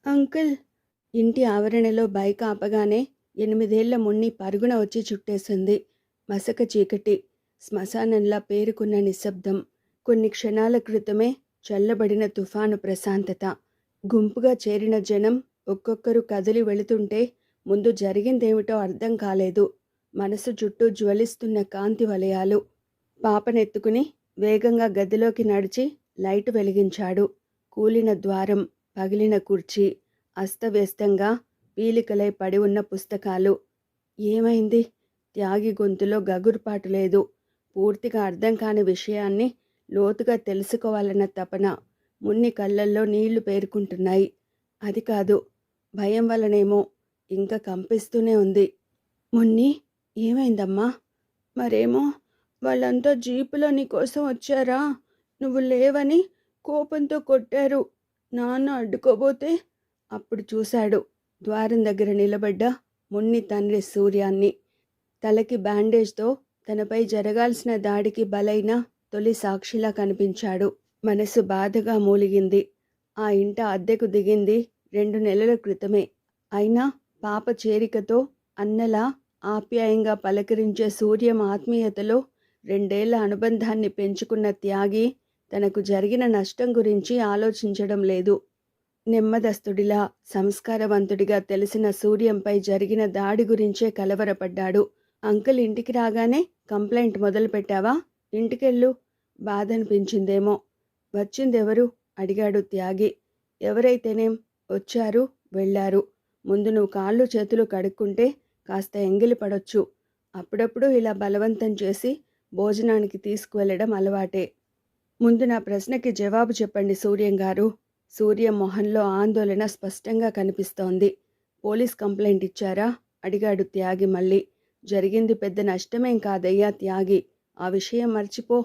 Uncle! ఇంటి ఆవరణలో bike ఆపగానే 8 ఏళ్ల మున్ని పరుగున వచ్చి చుట్టేసింది. మసక చీకటి, శ్మశానంలా పేరుకున్న నిశ్శబ్దం. కొన్ని క్షణాల క్రితమే చల్లబడిన తుఫాను ప్రశాంతత. గుంపుగా చేరిన జనం ఒక్కొక్కరు కదిలి వెళుతుంటే ముందు జరిగిందేమిటో అర్థం కాలేదు. మనసు చుట్టూ జ్వలిస్తున్న కాంతి వలయాలు. పాపనెత్తుకుని వేగంగా గదిలోకి నడిచి లైటు వెలిగించాడు. కూలిన ద్వారం, పగిలిన కుర్చీ, అస్తవ్యస్తంగా పీలికలై పడి ఉన్న పుస్తకాలు. ఏమైంది? త్యాగి గొంతులో గగుర్పాటు లేదు. పూర్తిగా అర్థం కాని విషయాన్ని లోతుగా తెలుసుకోవాలన్న తపన. మున్ని కళ్ళల్లో నీళ్లు పేరుకుంటున్నాయి. అది కాదు, భయం వలనేమో ఇంకా కంపిస్తూనే ఉంది. మున్ని, ఏమైందమ్మా? మరేమో, వాళ్ళంతా జీపులో నీకోసం వచ్చారా? నువ్వు లేవని కోపంతో కొట్టారు. నాన్న అడ్డుకోబోతే అప్పుడు చూశాడు ద్వారం దగ్గర నిలబడ్డ మున్ని తండ్రి సూర్యాన్ని. తలకి బ్యాండేజ్తో తనపై జరగాల్సిన దాడికి బలైన తొలి సాక్షిలా కనిపించాడు. మనసు బాధగా మూలిగింది. ఆ ఇంట అద్దెకు దిగింది 2 నెలల క్రితమే. అయినా పాప చేరికతో అన్నలా ఆప్యాయంగా పలకరించే సూర్యం ఆత్మీయతలో 2 ఏళ్ల అనుబంధాన్ని పెంచుకున్న త్యాగి తనకు జరిగిన నష్టం గురించి ఆలోచించడం లేదు. నెమ్మదస్తుడిలా, సంస్కారవంతుడిగా తెలిసిన సూర్యంపై జరిగిన దాడి గురించే కలవరపడ్డాడు. అంకుల్ ఇంటికి రాగానే కంప్లైంట్ మొదలుపెట్టావా? ఇంటికెళ్ళు. బాధనిపించిందేమో. వచ్చిందెవరు? అడిగాడు త్యాగి. ఎవరైతేనేం, వచ్చారు, వెళ్ళారు. ముందు నువ్వు కాళ్ళు చేతులు కడుక్కుంటే కాస్త ఎంగిలి పడొచ్చు. అప్పుడప్పుడు ఇలా బలవంతం చేసి భోజనానికి తీసుకువెళ్ళడం అలవాటే. ముందు నా ప్రశ్నకి జవాబు చెప్పండి సూర్యం గారు. సూర్యం మొహంలో ఆందోళన స్పష్టంగా కనిపిస్తోంది. పోలీస్ కంప్లైంట్ ఇచ్చారా? అడిగాడు త్యాగి మళ్ళీ. జరిగింది పెద్ద నష్టమేం కాదయ్యా త్యాగి, ఆ విషయం మర్చిపో.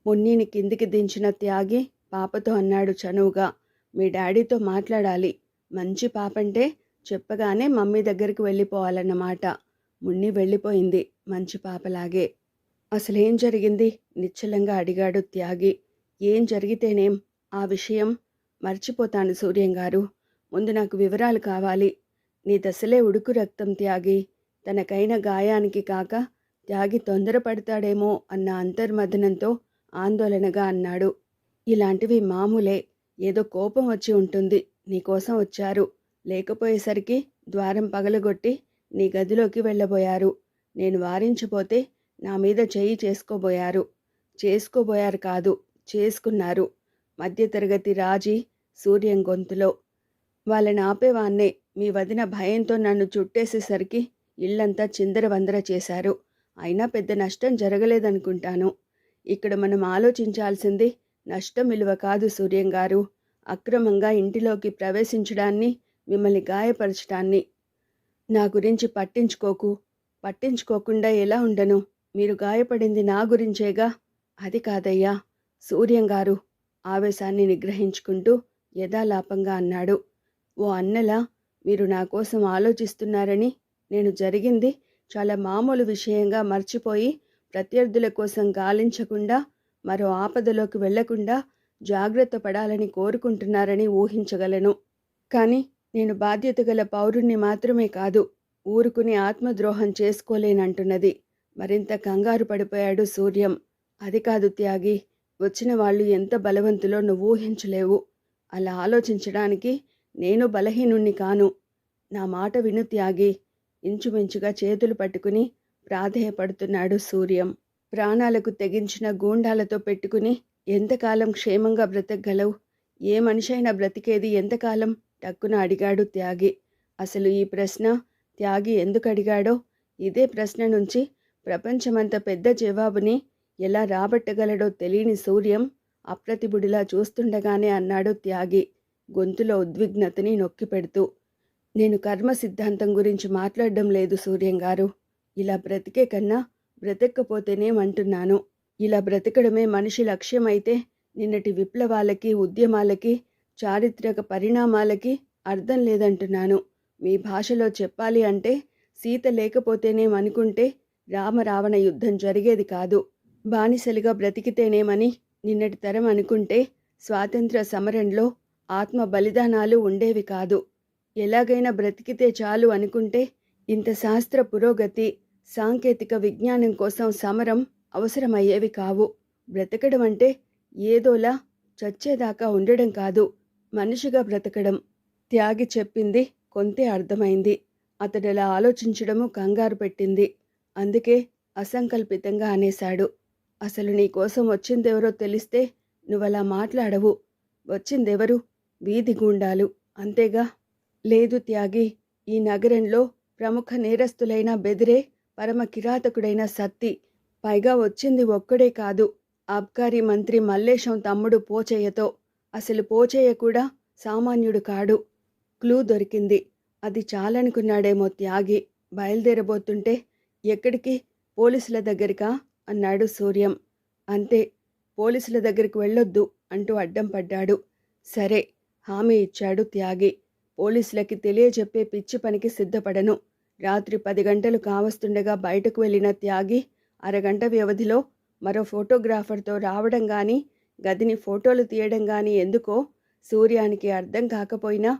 మున్నిని కిందికి దించిన త్యాగి పాపతో అన్నాడు చనువుగా. మీ డాడీతో మాట్లాడాలి. మంచి పాపంటే చెప్పగానే మమ్మీ దగ్గరికి వెళ్ళిపోవాలన్నమాట. మున్ని వెళ్ళిపోయింది మంచి పాపలాగే. అసలేం జరిగింది? నిశ్చలంగా అడిగాడు త్యాగి. ఏం జరిగితేనేం, ఆ విషయం మర్చిపోతాను సూర్యం గారు. ముందు నాకు వివరాలు కావాలి. నీ దశలే ఉడుకు రక్తం త్యాగి. తనకైన గాయానికి కాక త్యాగి తొందరపడతాడేమో అన్న అంతర్మథనంతో ఆందోళనగా అన్నాడు. ఇలాంటివి మామూలే. ఏదో కోపం వచ్చి ఉంటుంది. నీకోసం వచ్చారు. లేకపోయేసరికి ద్వారం పగలగొట్టి నీ గదిలోకి వెళ్ళబోయారు. నేను వారించపోతే నా మీద చేయి చేసుకోబోయారు కాదు, చేసుకున్నారు. మధ్యతరగతి రాజీ సూర్యం గొంతులో. వాళ్ళని ఆపేవాన్నే. మీ వదిన భయంతో నన్ను చుట్టేసేసరికి ఇల్లంతా చిందరవందర చేశారు. అయినా పెద్ద నష్టం జరగలేదనుకుంటాను. ఇక్కడ మనం ఆలోచించాల్సింది నష్టం విలువ కాదు సూర్యం గారు, అక్రమంగా ఇంటిలోకి ప్రవేశించడాన్ని, మిమ్మల్ని గాయపరచడాన్ని. నా గురించి పట్టించుకోకుండా ఎలా ఉండను? మీరు గాయపడింది నా గురించేగా. అది కాదయ్యా సూర్యం గారు, ఆవేశాన్ని నిగ్రహించుకుంటూ యథాలాపంగా అన్నాడు. ఓ అన్నలా మీరు నా కోసం ఆలోచిస్తున్నారని నేను జరిగింది చాలా మామూలు విషయంగా మర్చిపోయి ప్రత్యర్థుల కోసం గాలించకుండా, మరో ఆపదలోకి వెళ్లకుండా జాగ్రత్త పడాలని కోరుకుంటున్నారని ఊహించగలను. కానీ నేను బాధ్యత గల పౌరుణ్ణి మాత్రమే కాదు, ఊరుకుని ఆత్మద్రోహం చేసుకోలేనంటున్నది. మరింత కంగారు పడిపోయాడు సూర్యం. అది కాదు త్యాగి, వచ్చిన వాళ్ళు ఎంత బలవంతులో నువ్వు ఊహించలేవు. అలా ఆలోచించడానికి నేను బలహీనుణ్ణి కాను. నా మాట విను త్యాగి. ఇంచుమించుగా చేతులు పట్టుకుని ప్రాధేయపడుతున్నాడు సూర్యం. ప్రాణాలకు తెగించిన గూండాలతో పెట్టుకుని ఎంతకాలం క్షేమంగా బ్రతకగలవు? ఏ మనిషైనా బ్రతికేది ఎంతకాలం? టక్కున అడిగాడు త్యాగి. అసలు ఈ ప్రశ్న త్యాగి ఎందుకు అడిగాడో, ఇదే ప్రశ్న నుంచి ప్రపంచమంత పెద్ద జవాబుని ఎలా రాబట్టగలడో తెలియని సూర్యం అప్రతిభుడిలా చూస్తుండగానే అన్నాడు త్యాగి, గొంతులో ఉద్విగ్నతని నొక్కిపెడుతూ. నేను కర్మ సిద్ధాంతం గురించి మాట్లాడడం లేదు సూర్యం గారు. ఇలా బ్రతికే కన్నా బ్రతక్కపోతేనేమంటున్నాను. ఇలా బ్రతకడమే మనిషి లక్ష్యమైతే నిన్నటి విప్లవాలకి, ఉద్యమాలకి, చారిత్రక పరిణామాలకి అర్థం లేదంటున్నాను. మీ భాషలో చెప్పాలి అంటే సీత లేకపోతేనేమనుకుంటే రామరావణ యుద్ధం జరిగేది కాదు. బానిసలుగా బ్రతికితేనేమని నిన్నటి తరం అనుకుంటే స్వాతంత్ర సమరంలో ఆత్మ బలిదానాలు ఉండేవి కాదు. ఎలాగైనా బ్రతికితే చాలు అనుకుంటే ఇంత శాస్త్ర పురోగతి, సాంకేతిక విజ్ఞానం కోసం సమరం అవసరమయ్యేవి కావు. బ్రతకడం అంటే ఏదోలా చచ్చేదాకా ఉండడం కాదు, మనిషిగా బ్రతకడం. త్యాగి చెప్పింది కొంతే అర్థమైంది. అతడలా ఆలోచించడము కంగారు పెట్టింది. అందుకే అసంకల్పితంగా అనేశాడు. అసలు నీకోసం వచ్చిందెవరో తెలిస్తే నువ్వలా మాట్లాడవు. వచ్చిందెవరు? వీధి గూండాలు, అంతేగా? లేదు త్యాగి, ఈ నగరంలో ప్రముఖ నేరస్తులైన బెదిరే పరమ కిరాతకుడైన సత్తి. పైగా వచ్చింది ఒక్కడే కాదు, ఆబ్కారీ మంత్రి మల్లేశం తమ్ముడు పోచయ్యతో. అసలు పోచయ్య కూడా సామాన్యుడు కాడు. క్లూ దొరికింది. అది చాలనుకున్నాడేమో త్యాగి. బయలుదేరబోతుంటే ఎక్కడికి? పోలీసుల దగ్గరికా అన్నాడు సూర్యం. అంతే, పోలీసుల దగ్గరికి వెళ్ళొద్దు అంటూ అడ్డం పడ్డాడు. సరే, హామీ ఇచ్చాడు త్యాగి. పోలీసులకి తెలియజెప్పే పిచ్చి పనికి సిద్ధపడను. రాత్రి 10 గంటలు కావస్తుండగా బయటకు వెళ్ళిన త్యాగి అరగంట వ్యవధిలో మరో ఫోటోగ్రాఫర్తో రావడం గాని, గదిని ఫోటోలు తీయడం గాని ఎందుకో సూర్యానికి అర్థం కాకపోయినా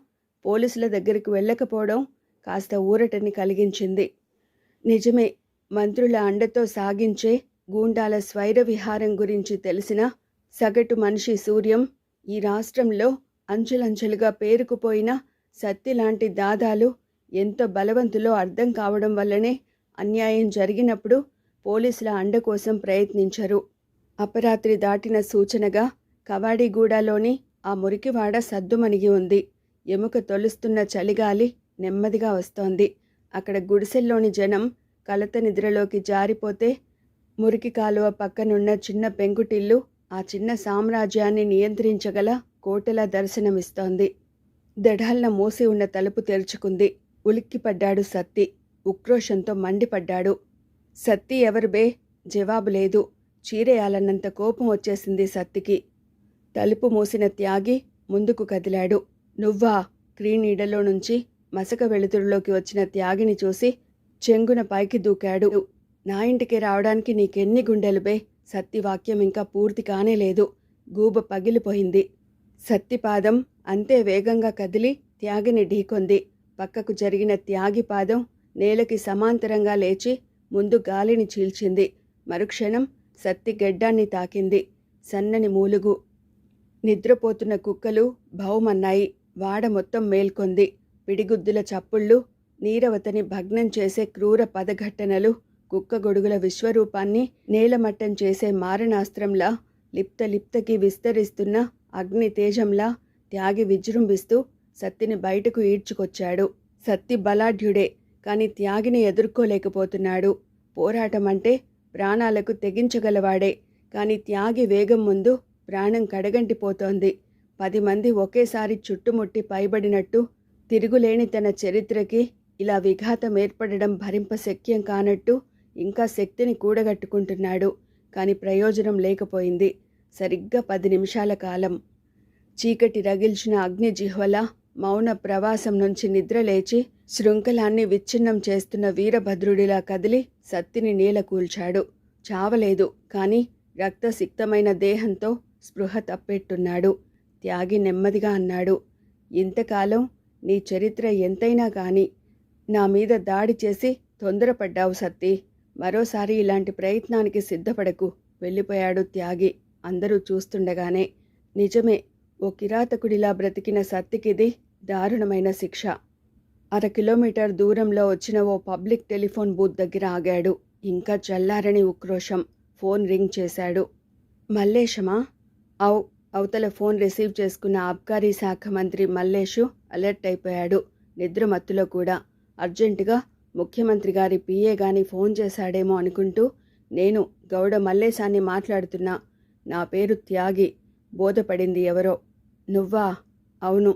పోలీసుల దగ్గరికి వెళ్ళకపోవడం కాస్త ఊరటని కలిగించింది. నిజమే, మంత్రుల అండతో సాగించే గూండాల స్వైర విహారం గురించి తెలిసిన సగటు మనిషి సూర్యం ఈ రాష్ట్రంలో అంచెలంచెలుగా పేరుకుపోయిన సత్తిలాంటి దాదాలు ఎంత బలవంతులో అర్థం కావడం వల్లనే అన్యాయం జరిగినప్పుడు పోలీసుల అండ కోసం ప్రయత్నించరు. అపరాత్రి దాటిన సూచనగా కవాడిగూడలోని ఆ మురికివాడ సద్దుమణిగి ఉంది. ఎముక తొలుస్తున్న చలిగాలి నెమ్మదిగా వస్తోంది. అక్కడ గుడిసెల్లోని జనం కలత నిద్రలోకి జారిపోతే మురికి కాలువ పక్కనున్న చిన్న పెంకుటిల్లు ఆ చిన్న సామ్రాజ్యాన్ని నియంత్రించగల కోటలా దర్శనమిస్తోంది. దఢాల్న మూసి ఉన్న తలుపు తెరుచుకుంది. ఉలిక్కిపడ్డాడు సత్తి. ఉక్రోషంతో మండిపడ్డాడు. సత్తి ఎవరు బే? జవాబు లేదు. చీరేయాలన్నంత కోపం వచ్చేసింది సత్తికి. తలుపు మూసిన త్యాగి ముందుకు కదిలాడు. నువ్వా? క్రీనీడలో నుంచి మసక వెలుతురులోకి వచ్చిన త్యాగిని చూసి చెంగున పైకి దూకాడు. నా ఇంటికి రావడానికి నీకెన్ని గుండెలు బే? సత్తి వాక్యం ఇంకా పూర్తి కానేలేదు. గూబ పగిలిపోయింది. సత్తి పాదం అంతే వేగంగా కదిలి త్యాగిని ఢీకొంది. పక్కకు జరిగిన త్యాగి పాదం నేలకి సమాంతరంగా లేచి ముందు గాలిని చీల్చింది. మరుక్షణం సత్తి గెడ్డాన్ని తాకింది. సన్నని మూలుగు. నిద్రపోతున్న కుక్కలు భౌమన్నాయి. వాడ మొత్తం మేల్కొంది. పిడిగుద్దుల చప్పుళ్ళు, నీరవతని భగ్నం చేసే క్రూర పదఘట్టనలు, కుక్క గొడుగుల విశ్వరూపాన్ని నేలమట్టం చేసే మారణాస్త్రంలా లిప్తకి విస్తరిస్తున్న అగ్ని తేజంలా త్యాగి విజృంభిస్తూ సత్తిని బయటకు ఈడ్చుకొచ్చాడు. సత్తి బలాఢ్యుడే, కాని త్యాగిని ఎదుర్కోలేకపోతున్నాడు. పోరాటం అంటే ప్రాణాలకు తెగించగలవాడే, కాని త్యాగి వేగం ముందు ప్రాణం కడగంటిపోతోంది. 10 మంది ఒకేసారి చుట్టుముట్టి పైబడినట్టు తిరుగులేని తన చరిత్రకి ఇలా విఘాతం ఏర్పడడం భరింపశక్యం కానట్టు ఇంకా శక్తిని కూడగట్టుకుంటున్నాడు. కాని ప్రయోజనం లేకపోయింది. సరిగ్గా 10 నిమిషాల కాలం. చీకటి రగిల్చిన అగ్నిజిహ్వల మౌన ప్రవాసం నుంచి నిద్రలేచి శృంఖలాన్ని విచ్ఛిన్నం చేస్తున్న వీరభద్రుడిలా కదిలి సత్తిని నేల కూల్చాడు. చావలేదు, కాని రక్తసిక్తమైన దేహంతో స్పృహ తప్పెట్టున్నాడు. త్యాగి నెమ్మదిగా అన్నాడు. ఇంతకాలం నీ చరిత్ర ఎంతైనా కాని నా మీద దాడి చేసి తొందరపడ్డావు సత్తి. మరోసారి ఇలాంటి ప్రయత్నానికి సిద్ధపడకు. వెళ్ళిపోయాడు త్యాగి అందరూ చూస్తుండగానే. నిజమే, ఓ కిరాతకుడిలా బ్రతికిన సత్తికిది దారుణమైన శిక్ష. 1/2 కిలోమీటర్ దూరంలో వచ్చిన ఓ పబ్లిక్ టెలిఫోన్ బూత్ దగ్గర ఆగాడు. ఇంకా చల్లారని ఉక్రోషం. ఫోన్ రింగ్ చేశాడు. మల్లేశమా? అవతల ఫోన్ రిసీవ్ చేసుకున్న ఆబ్కారీ శాఖ మంత్రి మల్లేషు అలర్ట్ అయిపోయాడు. నిద్రమత్తులో కూడా. అర్జెంటుగా ముఖ్యమంత్రి గారి పిఏ గాని ఫోన్ చేశాడేమో అనుకుంటూ, నేను గౌడ మల్లేశాన్ని మాట్లాడుతున్నా. నా పేరు త్యాగి. బోధపడింది ఎవరో. నువ్వా? అవును.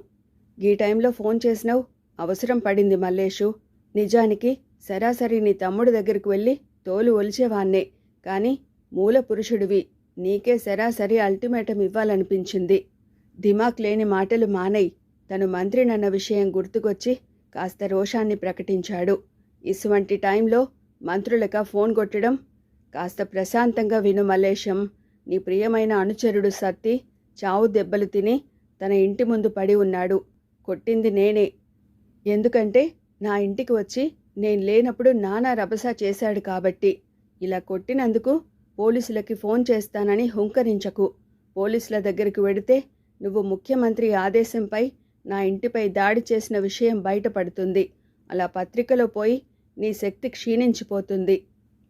ఈ టైంలో ఫోన్ చేసినావు? అవసరం పడింది మల్లేషు. నిజానికి సరాసరి నీ తమ్ముడి దగ్గరికి వెళ్ళి తోలు ఒలిచేవాన్నే, కానీ మూల పురుషుడివి. నీకే సరాసరి అల్టిమేటం ఇవ్వాలనిపించింది. దిమాక్ లేని మాటలు మానై. తను మంత్రినన్న విషయం గుర్తుకొచ్చి కాస్త రోషాన్ని ప్రకటించాడు. ఇటువంటి టైంలో మంత్రులక ఫోన్ కొట్టడం? కాస్త ప్రశాంతంగా విను మల్లేశం. నీ ప్రియమైన అనుచరుడు సత్తి చావు దెబ్బలు తిని తన ఇంటి ముందు పడి ఉన్నాడు. కొట్టింది నేనే. ఎందుకంటే నా ఇంటికి వచ్చి నేను లేనప్పుడు నానా రభస చేశాడు కాబట్టి. ఇలా కొట్టినందుకు పోలీసులకి ఫోన్ చేస్తానని హుంకరించకు. పోలీసుల దగ్గరికి వెడితే నువ్వు ముఖ్యమంత్రి ఆదేశంపై నా ఇంటిపై దాడి చేసిన విషయం బయటపడుతుంది. అలా పత్రికలో పోయి నీ శక్తి క్షీణించిపోతుంది.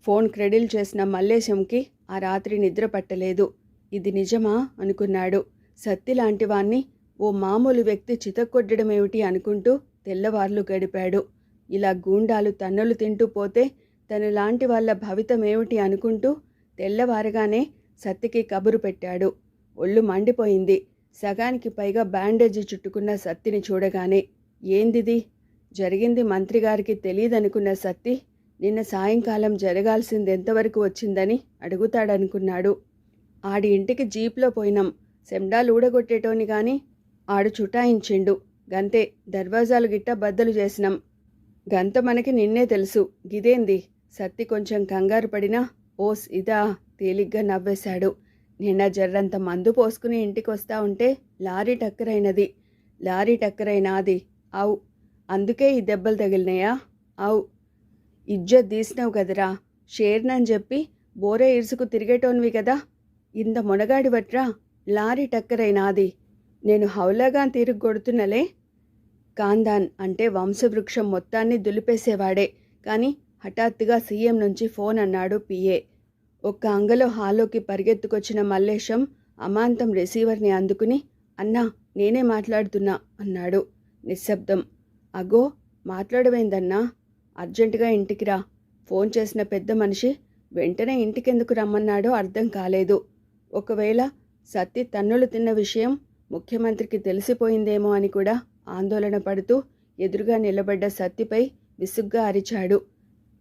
ఫోన్ క్రెడిల్ చేసిన మల్లేశంకి ఆ రాత్రి నిద్ర పట్టలేదు. ఇది నిజమా అనుకున్నాడు. సత్తి లాంటివాణ్ణి ఓ మామూలు వ్యక్తి చితక్కొట్టడమేమిటి అనుకుంటూ తెల్లవార్లు గడిపాడు. ఇలా గూండాలు తన్నులు తింటూ పోతే తనలాంటి వాళ్ళ భవితమేమిటి అనుకుంటూ తెల్లవారగానే సత్తికి కబురు పెట్టాడు. ఒళ్ళు మండిపోయింది. సగానికి పైగా బ్యాండేజీ చుట్టుకున్న సత్తిని చూడగానే ఏందిది? జరిగింది మంత్రిగారికి తెలియదనుకున్న సత్తి నిన్న సాయంకాలం జరగాల్సింది ఎంతవరకు వచ్చిందని అడుగుతాడనుకున్నాడు. ఆడి ఇంటికి జీప్లో పోయినాం. సెమ్డాలు ఊడగొట్టేటోని గాని ఆడు చుటాయించిండు. గంతే దర్వాజాలు గిట్ట బద్దలు చేసినాం. గంత మనకి నిన్నే తెలుసు. గిదేంది? సత్తి కొంచెం కంగారు పడినా ఓస్ ఇదా తేలిగ్గా నవ్వేశాడు. నిన్న జర్రంత మందు పోసుకుని ఇంటికి వస్తా ఉంటే లారీ టక్కరైనది. లారీ టక్కరైనాది. అవు. అందుకే ఈ దెబ్బలు తగిలినాయా? అవు. ఇజ్జత్ తీసినావు కదరా. షేర్నని చెప్పి బోరే ఇరుసుకు తిరిగేటోన్వి కదా. ఇంత మొనగాడివట్రా. లారీ టక్కరైనాది. నేను హౌలాగాన్ తీరుగు కొడుతున్నలే. కాందాన్ అంటే వంశవృక్షం మొత్తాన్ని దులిపేసేవాడే. కానీ హఠాత్తుగా సీఎం నుంచి ఫోన్ అన్నాడు పిఏ. ఒక్క అంగలో హాల్లోకి పరిగెత్తుకొచ్చిన మల్లేశం అమాంతం రిసీవర్ని అందుకుని అన్నా నేనే మాట్లాడుతున్నా అన్నాడు. నిశ్శబ్దం. అగో మాట్లాడవేందన్నా? అర్జెంటుగా ఇంటికి రా. ఫోన్ చేసిన పెద్ద మనిషి వెంటనే ఇంటికెందుకు రమ్మన్నాడో అర్థం కాలేదు. ఒకవేళ సత్తి తన్నులు తిన్న విషయం ముఖ్యమంత్రికి తెలిసిపోయిందేమో అని కూడా ఆందోళన పడుతూ ఎదురుగా నిలబడ్డ సత్తిపై విసుగ్గా అరిచాడు.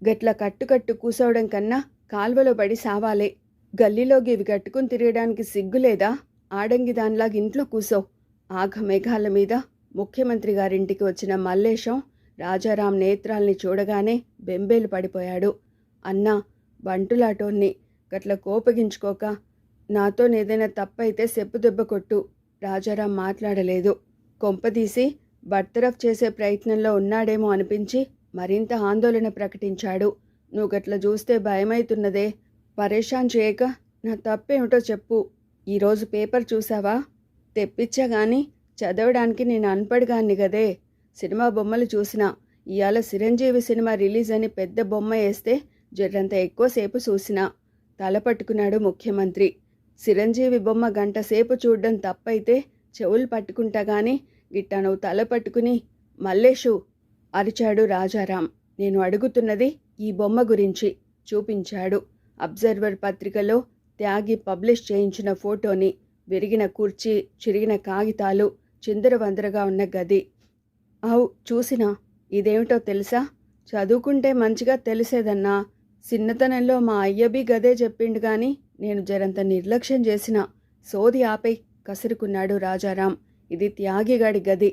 గట్ల కట్టుకట్టు కూసోవడం కన్నా కాల్వలో పడి సావాలే. గల్లీలోకి ఇవి కట్టుకుని తిరగడానికి సిగ్గులేదా? ఆడంగి దానిలాగా ఇంట్లో కూసో. ఆఘమేఘాల మీద ముఖ్యమంత్రి గారింటికి వచ్చిన మల్లేశం రాజారాం నేత్రాల్ని చూడగానే బెంబేలు పడిపోయాడు. అన్నా బంటులాటోన్ని గట్ల కోపగించుకోక. నాతోనేదైనా తప్పైతే చెప్పు దెబ్బ కొట్టు. రాజారాం మాట్లాడలేదు. కొంపదీసి బర్తరఫ్ చేసే ప్రయత్నంలో ఉన్నాడేమో అనిపించి మరింత ఆందోళన ప్రకటించాడు. నువ్వు గట్ల చూస్తే భయమైతున్నదే. పరేషాన్ చేయక నా తప్పేమిటో చెప్పు. ఈరోజు పేపర్ చూసావా? తెప్పించగాని చదవడానికి నేను అన్పడిగాన్ని గదే. సినిమా బొమ్మలు చూసినా. ఇవాళ చిరంజీవి సినిమా రిలీజ్ అని పెద్ద బొమ్మ వేస్తే జర్రంత ఎక్కువసేపు చూసినా. తల పట్టుకున్నాడు ముఖ్యమంత్రి. చిరంజీవి బొమ్మ గంట సేపు చూడ్డం తప్పైతే చెవులు పట్టుకుంటా గాని గిట్ట నువ్వు తల పట్టుకుని మల్లేషు అరిచాడు రాజారాం. నేను అడుగుతున్నది ఈ బొమ్మ గురించి. చూపించాడు. అబ్జర్వర్ పత్రికలో త్యాగి పబ్లిష్ చేయించిన ఫోటోని. విరిగిన కుర్చీ, చిరిగిన కాగితాలు, చిందరవందరగా ఉన్న గది. అవు చూసినా. ఇదేమిటో తెలుసా? చదువుకుంటే మంచిగా తెలిసేదన్నా. చిన్నతనంలో మా అయ్యబి గదే చెప్పిండు గాని నేను జరంత నిర్లక్ష్యం చేసిన. సోది ఆపై కసురుకున్నాడు రాజారాం. ఇది త్యాగిగాడి గది.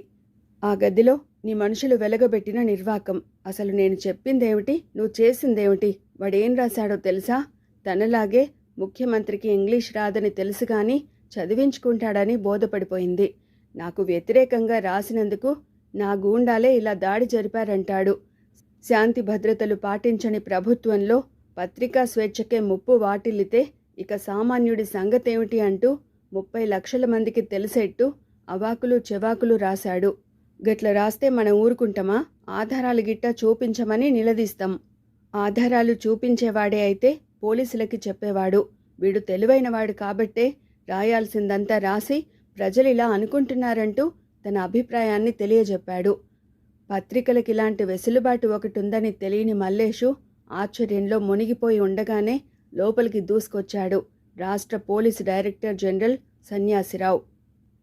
ఆ గదిలో నీ మనుషులు వెలగబెట్టిన నిర్వాకం. అసలు నేను చెప్పిందేమిటి, నువ్వు చేసిందేమిటి? వాడేం రాశాడో తెలుసా? తనలాగే ముఖ్యమంత్రికి ఇంగ్లీష్ రాదని తెలుసు కానీ చదివించుకుంటాడని బోధపడిపోయింది. నాకు వ్యతిరేకంగా రాసినందుకు నా గూండాలే ఇలా దాడి జరిపారంటాడు. శాంతి భద్రతలు పాటించని ప్రభుత్వంలో పత్రికా స్వేచ్ఛకే ముప్పు వాటిల్లితే ఇక సామాన్యుడి సంగతేమిటి అంటూ 30 లక్షల మందికి తెలిసేట్టు అవాకులు చెవాకులు రాశాడు. గట్ల రాస్తే మనం ఊరుకుంటామా? ఆధారాలు గిట్ట చూపించమని నిలదీస్తాం. ఆధారాలు చూపించేవాడే అయితే పోలీసులకి చెప్పేవాడు. వీడు తెలివైనవాడు కాబట్టే రాయాల్సిందంతా రాసి ప్రజలిలా అనుకుంటున్నారంటూ తన అభిప్రాయాన్ని తెలియజెప్పాడు. పత్రికలకి ఇలాంటి వెసులుబాటు ఒకటుందని తెలియని మల్లేషు ఆశ్చర్యంలో మునిగిపోయి ఉండగానే లోపలికి దూసుకొచ్చాడు రాష్ట్ర police director general Sanyasi Rao.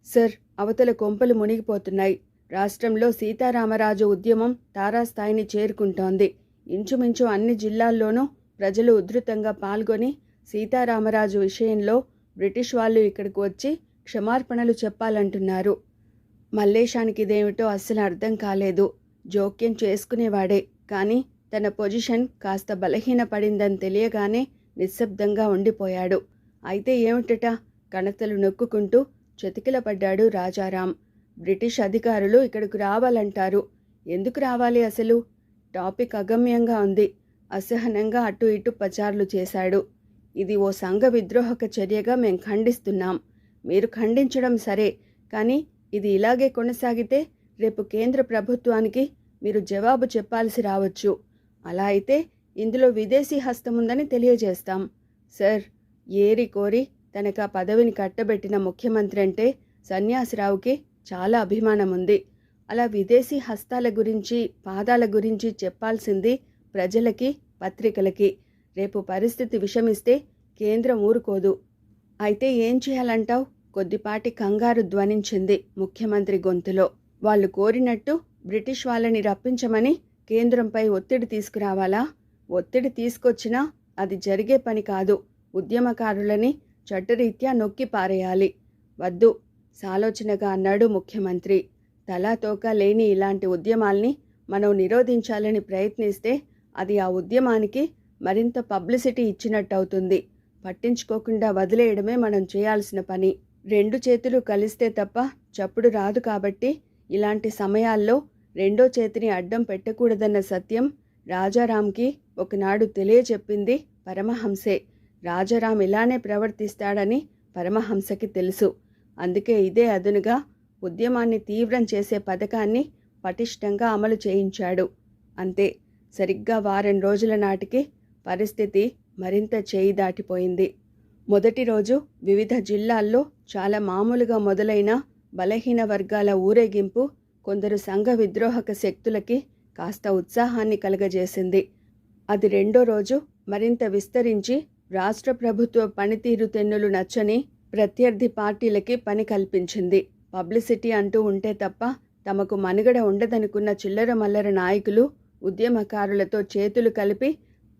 Sir, అవతల కొంపలు మునిగిపోతున్నాయి. రాష్ట్రంలో సీతారామరాజు ఉద్యమం తారాస్థాయిని చేరుకుంటోంది. ఇంచుమించు అన్ని జిల్లాల్లోనూ ప్రజలు ఉధృతంగా పాల్గొని సీతారామరాజు విషయంలో బ్రిటిష్ వాళ్ళు ఇక్కడికి వచ్చి క్షమార్పణలు చెప్పాలంటున్నారు. మల్లేశానికి ఇదేమిటో అస్సలు అర్థం కాలేదు. జోక్యం చేసుకునేవాడే కానీ తన పొజిషన్ కాస్త బలహీనపడిందని తెలియగానే నిశ్శబ్దంగా ఉండిపోయాడు. అయితే ఏమిటట? కణతలు నొక్కుకుంటూ చతికిలపడ్డాడు రాజారాం. బ్రిటిష్ అధికారులు ఇక్కడికి రావాలంటారు. ఎందుకు రావాలి అసలు? టాపిక్ అగమ్యంగా ఉంది. అసహనంగా అటు ఇటు పచార్లు చేశాడు. ఇది ఓ సంఘ విద్రోహక చర్యగా మేం ఖండిస్తున్నాం. మీరు ఖండించడం సరే, కానీ ఇది ఇలాగే కొనసాగితే రేపు కేంద్ర ప్రభుత్వానికి మీరు జవాబు చెప్పాల్సి రావచ్చు. అలా అయితే ఇందులో విదేశీ హస్తముందని తెలియజేస్తాం. సార్, ఏరి కోరి తనకు ఆ పదవిని కట్టబెట్టిన ముఖ్యమంత్రి అంటే సన్యాసిరావుకి చాలా అభిమానం ఉంది. అలా విదేశీ హస్తాల గురించి, పాదాల గురించి చెప్పాల్సింది ప్రజలకి, పత్రికలకి. రేపు పరిస్థితి విషమిస్తే కేంద్రం ఊరుకోదు. అయితే ఏం చేయాలంటావు? కొద్దిపాటి కంగారు ధ్వనించింది ముఖ్యమంత్రి గొంతులో. వాళ్ళు కోరినట్టు బ్రిటిష్ వాళ్ళని రప్పించమని కేంద్రంపై ఒత్తిడి తీసుకురావాలా? ఒత్తిడి తీసుకొచ్చినా అది జరిగే పని కాదు. ఉద్యమకారులని చట్టరీత్యా నొక్కి పారేయాలి. వద్దు, సాలోచనగా అన్నాడు ముఖ్యమంత్రి. తలాతోక లేని ఇలాంటి ఉద్యమాల్ని మనం నిరోధించాలని ప్రయత్నిస్తే అది ఆ ఉద్యమానికి మరింత పబ్లిసిటీ ఇచ్చినట్టవుతుంది. పట్టించుకోకుండా వదిలేయడమే మనం చేయాల్సిన పని. రెండు చేతులు కలిస్తే తప్ప చప్పుడు రాదు. కాబట్టి ఇలాంటి సమయాల్లో రెండో చేతిని అడ్డం పెట్టకూడదన్న సత్యం రాజారాంకి ఒకనాడు తెలియచెప్పింది పరమహంసే. రాజారాం ఇలానే ప్రవర్తిస్తాడని పరమహంసకి తెలుసు. అందుకే ఇదే అదునుగా ఉద్యమాన్ని తీవ్రం చేసే పథకాన్ని పటిష్టంగా అమలు చేయించాడు. అంతే, సరిగ్గా వారం రోజుల నాటికి పరిస్థితి మరింత చేయి దాటిపోయింది. మొదటి రోజు వివిధ జిల్లాల్లో చాలా మామూలుగా మొదలైన బలహీన వర్గాల ఊరేగింపు కొందరు సంఘ విద్రోహక శక్తులకి కాస్త ఉత్సాహాన్ని కలగజేసింది. అది రెండో రోజు మరింత విస్తరించి రాష్ట్ర ప్రభుత్వ పనితీరు తెన్నులు నచ్చని ప్రత్యర్థి పార్టీలకి పని కల్పించింది. పబ్లిసిటీ అంటూ ఉంటే తప్ప తమకు మనుగడ ఉండదనుకున్న చిల్లర మల్లర నాయకులు ఉద్యమకారులతో చేతులు కలిపి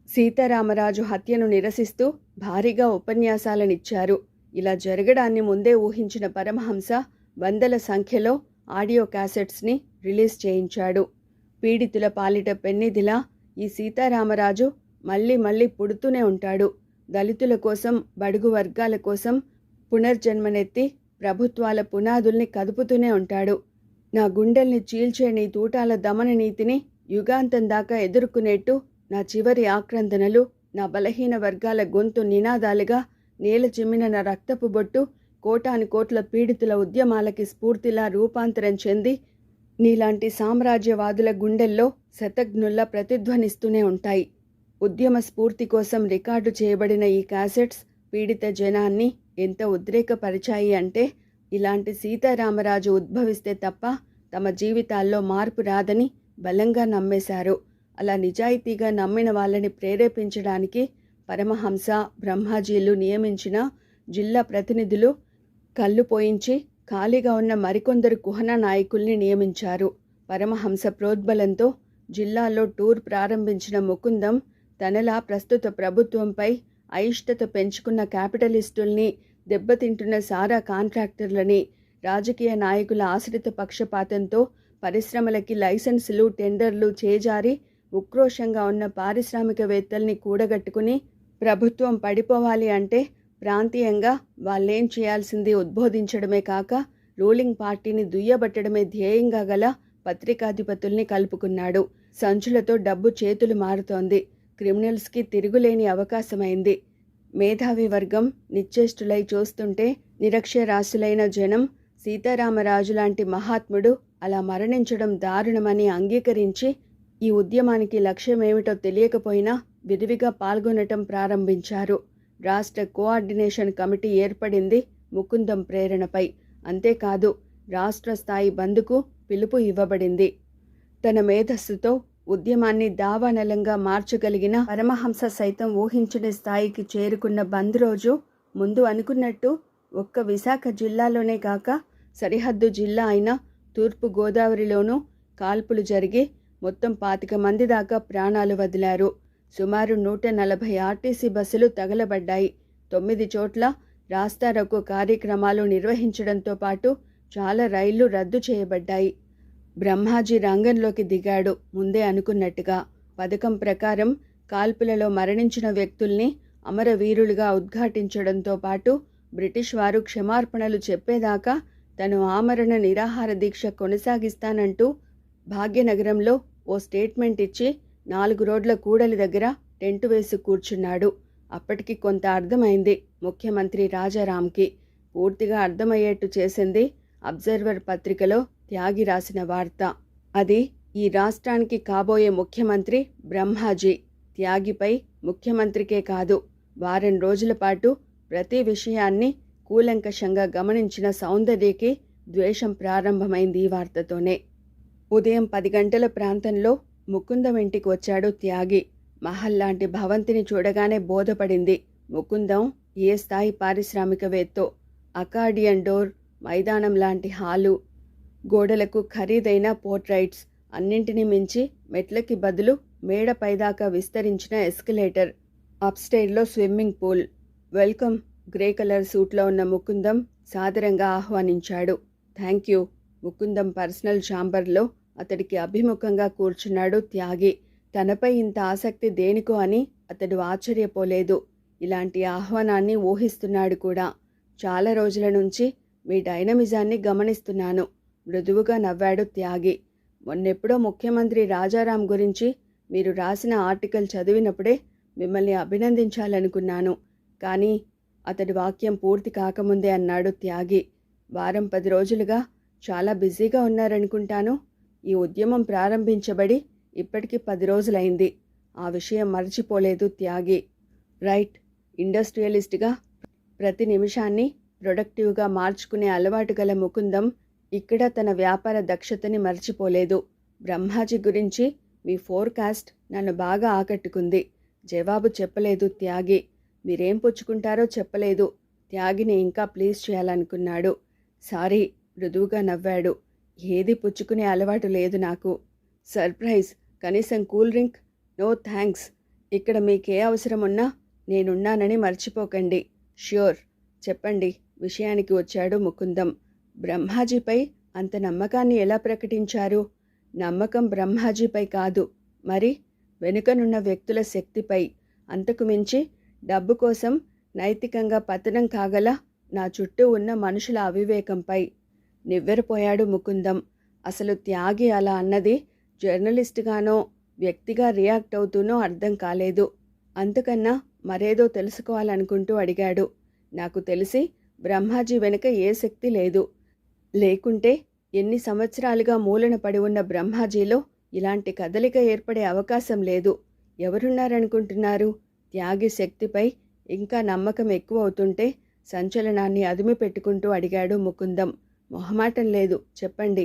సీతారామరాజు హత్యను నిరసిస్తూ భారీగా ఉపన్యాసాలనిచ్చారు. ఇలా జరగడాన్ని ముందే ఊహించిన పరమహంస వందల సంఖ్యలో ఆడియో క్యాసెట్స్ని రిలీజ్ చేయించాడు. పీడితుల పాలిట పెన్నిదిలా ఈ సీతారామరాజు మళ్ళీ మళ్ళీ పుడుతూనే ఉంటాడు. దళితుల కోసం, బడుగు వర్గాల కోసం పునర్జన్మనెత్తి ప్రభుత్వాల పునాదుల్ని కదుపుతూనే ఉంటాడు. నా గుండెల్ని చీల్చే నీ తూటాల దమన నీతిని యుగాంతం దాకా ఎదుర్కొనేట్టు నా చివరి ఆక్రందనలు, నా బలహీన వర్గాల గొంతు నినాదాలుగా నేల చిమ్మిన నా రక్తపు బొట్టు కోటాను కోట్ల పీడితుల ఉద్యమాలకి స్ఫూర్తిలా రూపాంతరం చెంది నీలాంటి సామ్రాజ్యవాదుల గుండెల్లో శతఘ్నుల్లా ప్రతిధ్వనిస్తూనే ఉంటాయి. ఉద్యమ స్ఫూర్తి కోసం రికార్డు చేయబడిన ఈ క్యాసెట్స్ పీడిత జనాన్ని ఎంత ఉద్రేకపరిచాయి అంటే ఇలాంటి సీతారామరాజు ఉద్భవిస్తే తప్ప తమ జీవితాల్లో మార్పు రాదని బలంగా నమ్మేశారు. అలా నిజాయితీగా నమ్మిన వాళ్ళని ప్రేరేపించడానికి పరమహంస, బ్రహ్మాజీలు నియమించిన జిల్లా ప్రతినిధులు కళ్ళు పోయించి ఖాళీగా ఉన్న మరికొందరు కుహన నాయకుల్ని నియమించారు. పరమహంస ప్రోద్బలంతో జిల్లాలో టూర్ ప్రారంభించిన ముకుందం తనలా ప్రస్తుత ప్రభుత్వంపై అయిష్టత పెంచుకున్న క్యాపిటలిస్టుల్ని, దెబ్బతింటున్న సారా కాంట్రాక్టర్లని, రాజకీయ నాయకుల ఆశ్రిత పక్షపాతంతో పరిశ్రమలకి లైసెన్సులు, టెండర్లు చేజారి ఉక్రోషంగా ఉన్న పారిశ్రామికవేత్తల్ని కూడగట్టుకుని ప్రభుత్వం పడిపోవాలి అంటే ప్రాంతీయంగా వాళ్ళేం చేయాల్సింది ఉద్బోధించడమే కాక రూలింగ్ పార్టీని దుయ్యబట్టడమే ధ్యేయంగా గల పత్రికాధిపతుల్ని కలుపుకున్నాడు. సంచులతో డబ్బు చేతులు మారుతోంది. క్రిమినల్స్కి తిరుగులేని అవకాశమైంది. మేధావి వర్గం నిశ్చేష్టులై చూస్తుంటే నిరక్షరాస్యులైన జనం సీతారామరాజు లాంటి మహాత్ముడు అలా మరణించడం దారుణమని అంగీకరించి ఈ ఉద్యమానికి లక్ష్యమేమిటో తెలియకపోయినా విరివిగా పాల్గొనటం ప్రారంభించారు. రాష్ట్ర కోఆర్డినేషన్ కమిటీ ఏర్పడింది ముకుందం ప్రేరణపై. అంతేకాదు, రాష్ట్ర స్థాయి బంద్కు పిలుపు ఇవ్వబడింది. తన మేధస్సుతో ఉద్యమాన్ని దావానలంగా మార్చగలిగిన పరమహంస సైతం ఊహించని స్థాయికి చేరుకున్న బంద్ రోజు ముందు అనుకున్నట్టు ఒక్క విశాఖ జిల్లాలోనే కాక సరిహద్దు జిల్లా అయిన తూర్పు గోదావరిలోనూ కాల్పులు జరిగి మొత్తం 25 మంది దాకా ప్రాణాలు వదిలారు. సుమారు 140 ఆర్టీసీ బస్సులు తగలబడ్డాయి. 9 చోట్ల రాస్తారోకో కార్యక్రమాలు నిర్వహించడంతో పాటు చాలా రైళ్లు రద్దు చేయబడ్డాయి. బ్రహ్మాజీ రంగంలోకి దిగాడు ముందే అనుకున్నట్టుగా. పథకం ప్రకారం కాల్పులలో మరణించిన వ్యక్తుల్ని అమరవీరులుగా ఉద్ఘాటించడంతో పాటు బ్రిటిష్ వారు క్షమార్పణలు చెప్పేదాకా తను ఆమరణ నిరాహార దీక్ష కొనసాగిస్తానంటూ భాగ్యనగరంలో ఓ స్టేట్మెంట్ ఇచ్చి 4 రోడ్ల కూడలి దగ్గర టెంటు వేసి కూర్చున్నాడు. అప్పటికి కొంత అర్థమైంది ముఖ్యమంత్రి రాజారాంకి. పూర్తిగా అర్థమయ్యేట్టు చేసింది అబ్జర్వర్ పత్రికలో త్యాగి రాసిన వార్త. అది ఈ రాష్ట్రానికి కాబోయే ముఖ్యమంత్రి బ్రహ్మాజీ. త్యాగిపై ముఖ్యమంత్రికే కాదు, వారం రోజుల పాటు ప్రతి విషయాన్ని కూలంకషంగా గమనించిన సౌందర్యకి ద్వేషం ప్రారంభమైంది ఈ వార్తతోనే. ఉదయం 10 గంటల ప్రాంతంలో ముకుందం ఇంటికి వచ్చాడు త్యాగి. మహల్లాంటి భవంతిని చూడగానే బోధపడింది ముకుందం ఏ స్థాయి పారిశ్రామికవేత్తో. అకార్డియన్ డోర్, మైదానం లాంటి హాలు, గోడలకు ఖరీదైన పోర్ట్రైట్స్, అన్నింటినీ మించి మెట్లకి బదులు మేడ పైదాకా విస్తరించిన ఎస్కలేటర్, అప్స్టైర్లో swimming pool. Welcome. Grey colour సూట్లో ఉన్న ముకుందం సాదరంగా ఆహ్వానించాడు. Thank you. ముకుందం పర్సనల్ ఛాంబర్లో అతడికి అభిముఖంగా కూర్చున్నాడు త్యాగి. తనపై ఇంత ఆసక్తి దేనికో అని అతడు ఆశ్చర్యపోలేదు. ఇలాంటి ఆహ్వానాన్ని ఊహిస్తున్నాడు కూడా. చాలా రోజుల నుంచి మీ డైనమిజాన్ని గమనిస్తున్నాను. మృదువుగా నవ్వాడు త్యాగి. మొన్నెప్పుడో ముఖ్యమంత్రి రాజారాం గురించి మీరు రాసిన ఆర్టికల్ చదివినప్పుడే మిమ్మల్ని అభినందించాలనుకున్నాను. కానీ అతడి వాక్యం పూర్తి కాకముందే అన్నాడు త్యాగి. వారం 10 రోజులుగా చాలా బిజీగా ఉన్నారనుకుంటాను. ఈ ఉద్యమం ప్రారంభించబడి ఇప్పటికి 10 రోజులైంది. ఆ విషయం మర్చిపోలేదు త్యాగి. రైట్. ఇండస్ట్రియలిస్ట్గా ప్రతి నిమిషాన్ని ప్రొడక్టివ్గా మార్చుకునే అలవాటు గల ముకుందం ఇక్కడ తన వ్యాపార దక్షతని మర్చిపోలేదు. బ్రహ్మాజీ గురించి మీ ఫోర్కాస్ట్ నన్ను బాగా ఆకట్టుకుంది. జవాబు చెప్పలేదు త్యాగి. మీరేం పుచ్చుకుంటారో చెప్పలేదు. త్యాగిని ఇంకా ప్లీజ్ చేయాలనుకున్నాడు. సారీ. మృదువుగా నవ్వాడు. ఏది పుచ్చుకునే అలవాటు లేదు నాకు. సర్ప్రైజ్. కనీసం కూల్ డ్రింక్? No thanks. ఇక్కడ మీకే అవసరం ఉన్నా నేనున్నానని మర్చిపోకండి. ష్యూర్. చెప్పండి. విషయానికి వచ్చాడు ముకుందం. బ్రహ్మాజీపై అంత నమ్మకాన్ని ఎలా ప్రకటించారు? నమ్మకం బ్రహ్మాజీపై కాదు, మరి వెనుకనున్న వ్యక్తుల శక్తిపై, అంతకు మించి డబ్బు కోసం నైతికంగా పతనం కాగల నా చుట్టూ ఉన్న మనుషుల అవివేకంపై. నివ్వెరపోయాడు ముకుందం. అసలు త్యాగి అలా అన్నది జర్నలిస్టుగానో వ్యక్తిగా రియాక్ట్ అవుతూనో అర్థం కాలేదు. అంతకన్నా మరేదో తెలుసుకోవాలనుకుంటూ అడిగాడు. నాకు తెలిసి బ్రహ్మాజీ వెనుక ఏ శక్తి లేదు. లేకుంటే ఎన్ని సంవత్సరాలుగా మూలన పడి ఉన్న బ్రహ్మాజీలో ఇలాంటి కదలిక ఏర్పడే అవకాశం లేదు. ఎవరున్నారనుకుంటున్నారు? త్యాగి శక్తిపై ఇంకా నమ్మకం ఎక్కువ అవుతుంటే సంచలనాన్ని అదుమి పెట్టుకుంటూ అడిగాడు ముకుందం. మొహమాటం లేదు, చెప్పండి.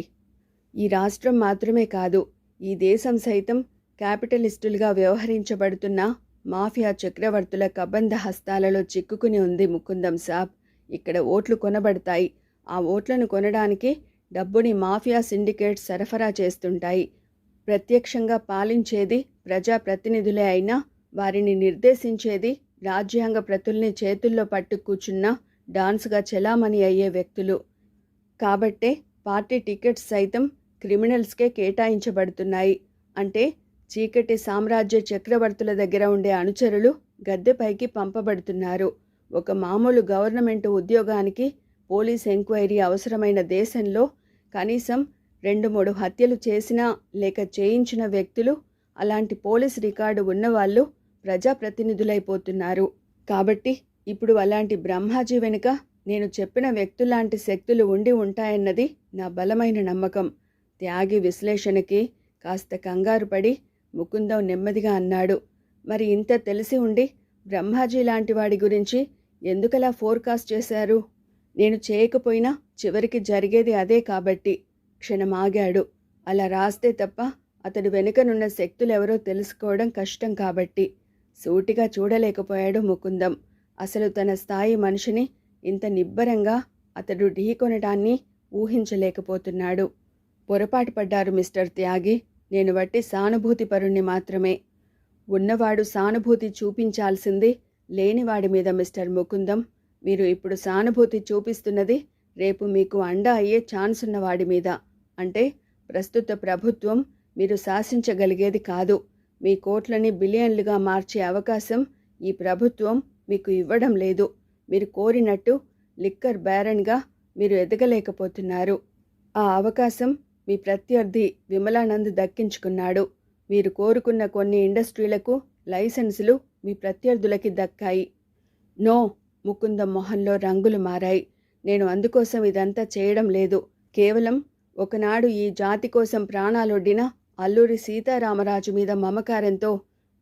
ఈ రాష్ట్రం మాత్రమే కాదు, ఈ దేశం సైతం క్యాపిటలిస్టులుగా వ్యవహరించబడుతున్న మాఫియా చక్రవర్తుల కబంధ హస్తాలలో చిక్కుకుని ఉంది ముకుందం సాబ్. ఇక్కడ ఓట్లు కొనబడతాయి. ఆ ఓట్లను కొనడానికి డబ్బుని మాఫియా సిండికేట్స్ సరఫరా చేస్తుంటాయి. ప్రత్యక్షంగా పాలించేది ప్రజాప్రతినిధులే అయినా వారిని నిర్దేశించేది రాజ్యాంగ ప్రతుల్ని చేతుల్లో పట్టు కూర్చున్న డాన్స్గా చెలామణి అయ్యే వ్యక్తులు. కాబట్టే పార్టీ టికెట్స్ సైతం క్రిమినల్స్కే కేటాయించబడుతున్నాయి. అంటే చీకటి సామ్రాజ్య చక్రవర్తుల దగ్గర ఉండే అనుచరులు గద్దెపైకి పంపబడుతున్నారు. ఒక మామూలు గవర్నమెంట్ ఉద్యోగానికి పోలీస్ ఎంక్వైరీ అవసరమైన దేశంలో కనీసం 2-3 హత్యలు చేసినా లేక చేయించిన వ్యక్తులు, అలాంటి పోలీస్ రికార్డు ఉన్నవాళ్ళు ప్రజాప్రతినిధులైపోతున్నారు. కాబట్టి ఇప్పుడు అలాంటి బ్రహ్మాజీ వెనుక నేను చెప్పిన వ్యక్తులాంటి శక్తులు ఉండి ఉంటాయన్నది నా బలమైన నమ్మకం. త్యాగి విశ్లేషణకి కాస్త కంగారు పడి ముకుందం నెమ్మదిగా అన్నాడు. మరి ఇంత తెలిసి ఉండి బ్రహ్మాజీ లాంటి వాడి గురించి ఎందుకలా ఫోర్కాస్ట్ చేశారు? నేను చేయకపోయినా చివరికి జరిగేది అదే కాబట్టి. క్షణమాగాడు. అలా రాస్తే తప్ప అతడు వెనుకనున్న శక్తులెవరో తెలుసుకోవడం కష్టం కాబట్టి. సూటిగా చూడలేకపోయాడు ముకుందం. అసలు తన స్థాయి మనిషిని ఇంత నిబ్బరంగా అతడు ఢీకొనడాన్ని ఊహించలేకపోతున్నాడు. పొరపాటు పడ్డారు మిస్టర్ త్యాగి. నేను వట్టి సానుభూతిపరుణ్ణి మాత్రమే. ఉన్నవాడు సానుభూతి చూపించాల్సింది లేనివాడి మీద మిస్టర్ ముకుందం. మీరు ఇప్పుడు సానుభూతి చూపిస్తున్నది రేపు మీకు అండ అయ్యే ఛాన్స్ ఉన్నవాడి మీద. అంటే ప్రస్తుత ప్రభుత్వం మీరు శాసించగలిగేది కాదు. మీ కోట్లని బిలియన్లుగా మార్చే అవకాశం ఈ ప్రభుత్వం మీకు ఇవ్వడం లేదు. మీరు కోరినట్టు లిక్కర్ బ్యారన్గా మీరు ఎదగలేకపోతున్నారు. ఆ అవకాశం మీ ప్రత్యర్థి విమలానంద్ దక్కించుకున్నాడు. మీరు కోరుకున్న కొన్ని ఇండస్ట్రీలకు లైసెన్సులు మీ ప్రత్యర్థులకి దక్కాయి. నో, ముకుందం మొహంలో రంగులు మారాయి. నేను అందుకోసం ఇదంతా చేయడం లేదు. కేవలం ఒకనాడు ఈ జాతి కోసం ప్రాణాలొడ్డిన అల్లూరి సీతారామరాజు మీద మమకారంతో.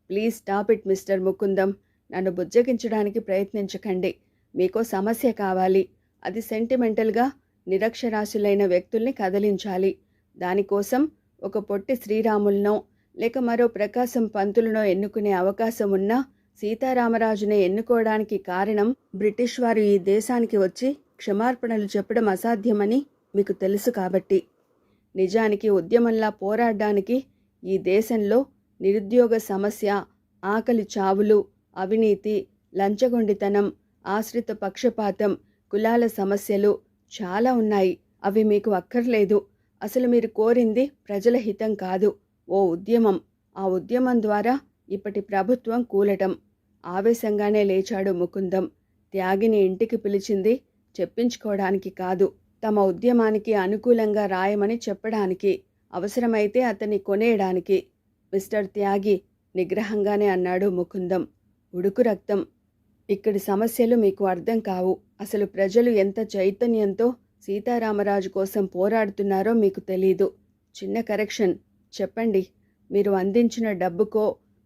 Please stop it mister Mukundam. నన్ను బుజ్జగించడానికి ప్రయత్నించకండి. మీకో సమస్య కావాలి. అది సెంటిమెంటల్గా నిరక్షరాస్యులైన వ్యక్తుల్ని కదిలించాలి. దానికోసం ఒక పొట్టి శ్రీరాములనో లేక మరో ప్రకాశం పంతులనో ఎన్నుకునే అవకాశం ఉన్నా సీతారామరాజునే ఎన్నుకోవడానికి కారణం బ్రిటిష్ వారు ఈ దేశానికి వచ్చి క్షమార్పణలు చెప్పడం అసాధ్యమని మీకు తెలుసు కాబట్టి. నిజానికి ఉద్యమంలా పోరాడడానికి ఈ దేశంలో నిరుద్యోగ సమస్య, ఆకలి చావులు, అవినీతి, లంచగొండితనం, ఆశ్రిత పక్షపాతం, కులాల సమస్యలు చాలా ఉన్నాయి. అవి మీకు అక్కర్లేదు. అసలు మీరు కోరింది ప్రజల హితం కాదు, ఓ ఉద్యమం. ఆ ఉద్యమం ద్వారా ఇప్పటి ప్రభుత్వం కూలటం. ఆవేశంగానే లేచాడు ముకుందం. త్యాగిని ఇంటికి పిలిచింది చెప్పించుకోవడానికి కాదు, తమ ఉద్యమానికి అనుకూలంగా రాయమని చెప్పడానికి, అవసరమైతే అతన్ని కొనేయడానికి. మిస్టర్ త్యాగి, నిగ్రహంగానే అన్నాడు ముకుందం. ఉడుకు రక్తం. ఇక్కడి సమస్యలు మీకు అర్థం కావు. అసలు ప్రజలు ఎంత చైతన్యంతో సీతారామరాజు కోసం పోరాడుతున్నారో మీకు తెలీదు. చిన్న కరెక్షన్. చెప్పండి, మీరు అందించిన డబ్బుకో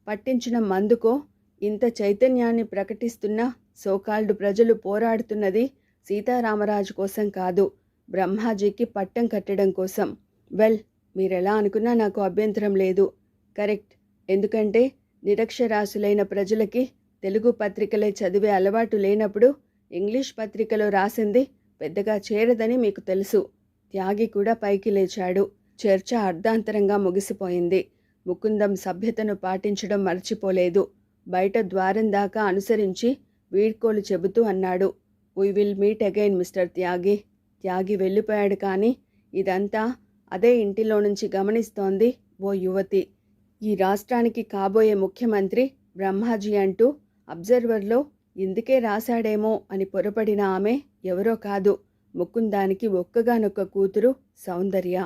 పట్టించిన మందుకో ఇంత చైతన్యాన్ని ప్రకటిస్తున్న సోకాల్డ్ ప్రజలు పోరాడుతున్నది సీతారామరాజు కోసం కాదు, బ్రహ్మాజీకి పట్టం కట్టడం కోసం. వెల్, మీరెలా అనుకున్నా నాకు అభ్యంతరం లేదు. కరెక్ట్. ఎందుకంటే నిరక్షరాస్యులైన ప్రజలకి తెలుగు పత్రికలే చదివే అలవాటు లేనప్పుడు ఇంగ్లీష్ పత్రికలో రాసింది పెద్దగా చేరదని మీకు తెలుసు. త్యాగి కూడా పైకి లేచాడు. చర్చ అర్ధాంతరంగా ముగిసిపోయింది. ముకుందం సభ్యతను పాటించడం మర్చిపోలేదు. బయట ద్వారం దాకా అనుసరించి వీడ్కోలు చెబుతూ అన్నాడు, we will meet again mister Tyagi. Tyagi వెళ్ళిపోయాడు. కానీ ఇదంతా అదే ఇంటిలో నుంచి గమనిస్తోంది ఓ యువతి. ఈ రాష్ట్రానికి కాబోయే ముఖ్యమంత్రి బ్రహ్మాజీ అంటూ అబ్జర్వర్లో ఇందుకే రాశాడేమో అని పొరపడిన ఆమె ఎవరో కాదు, ముకుందానికి ఒక్కగానొక్క కూతురు సౌందర్య.